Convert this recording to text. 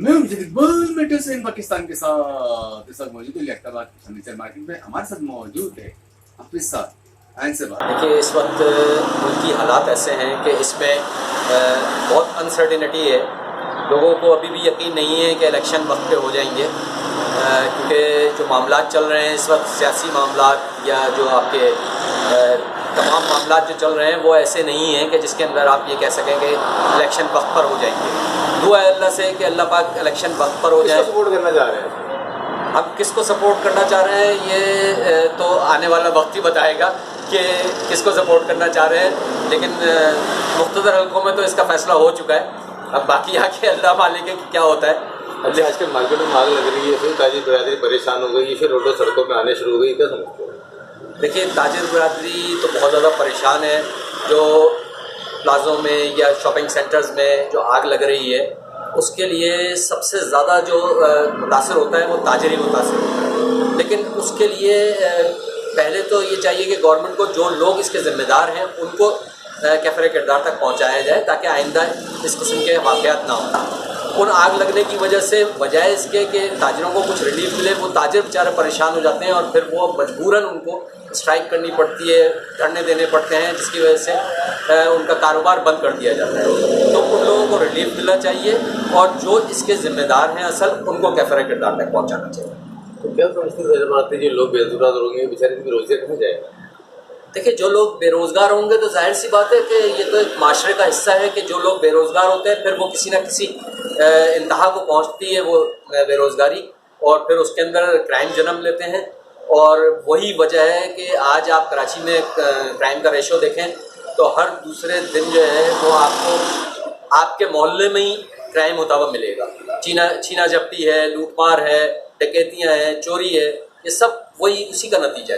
मैं हूं जदीद वर्ल्ड मेटल से पाकिस्तान के साथ इस वक्त मौजूद है अख्तराबाद फर्नीचर मार्केट में। हमारे साथ मौजूद है हाफिज साहब। आइन से बात देखिए, इस वक्त मुल्क की हालात ऐसे हैं कि इसमें बहुत अनसर्टिनिटी है। लोगों को अभी भी यकीन नहीं है कि इलेक्शन वक्त पे हो जाएंगे, क्योंकि जो मामलात चल रहे हैं इस वक्त, सियासी मामलात या जो आपके तमाम मामलात जो चल रहे हैं वो ऐसे नहीं हैं कि जिसके अंदर आप ये कह सकें कि इलेक्शन वक्त पर हो जाएंगे। दुआ है अल्लाह से कि अल्लाह पाक इलेक्शन वक्त पर हो जाए। सपोर्ट करना चाह रहे हैं? अब किसको सपोर्ट करना चाह रहे हैं ये तो आने वाला वक्त ही बताएगा कि किसको सपोर्ट करना चाह रहे हैं, लेकिन मुख्तदर हल्कों में तो इसका फैसला हो चुका है। अब बाकी आके अल्लाह मालिक है कि क्या होता है। अच्छा, आजकल मार्केट में आग लग रही है, फिर ताजिर बिरादरी परेशान हो गई, फिर रोडों सड़कों पे आने शुरू हो गई, क्या समझते हो? देखिए, ताजिर बिरादरी तो बहुत ज़्यादा परेशान है। जो प्लाज़ों में या शॉपिंग सेंटर्स में जो आग लग रही है उसके लिए सबसे ज़्यादा जो मुतासर होता है वो ताजिर ही मुतासर होता है। लेकिन उसके लिए पहले तो ये चाहिए कि गवर्नमेंट को जो लोग इसके ज़िम्मेदार हैं उनको कैफ़रे किरदार तक पहुँचाया जाए, ताकि आइंदा इस किस्म के वाक़यात ना हों। उन आग लगने की वजह से बजाय इसके कि ताजिरों को कुछ रिलीफ मिले, वो ताजिर बेचारे परेशान हो जाते हैं और फिर वो मजबूरन उनको स्ट्राइक करनी पड़ती है, धरने देने पड़ते हैं, जिसकी वजह से उनका कारोबार बंद कर दिया जाता है। तो उन लोगों को रिलीफ मिलना चाहिए और जो इसके ज़िम्मेदार हैं असल, उनको कैफ़रे किरदार तक पहुँचाना चाहिए। तो क्या समझते हैं जो लोग बेरोजगार होंगे बेचारे की रोज़गार कहाँ जाएगा? देखिए, जो लोग बेरोज़गार होंगे तो जाहिर सी बात है कि ये तो एक माशरे का हिस्सा है कि जो लोग बेरोज़गार होते हैं फिर वो किसी न किसी इंतहा को पहुंचती है वो बेरोज़गारी, और फिर उसके अंदर क्राइम जन्म लेते हैं। और वही वजह है कि आज आप कराची में क्राइम का रेशो देखें तो हर दूसरे दिन जो है वो आपको आपके मोहल्ले में ही क्राइम होता हुआ मिलेगा। छीना झपटी है, लूटमार है, डकैतियाँ हैं, चोरी है, ये सब वही उसी का नतीजा है।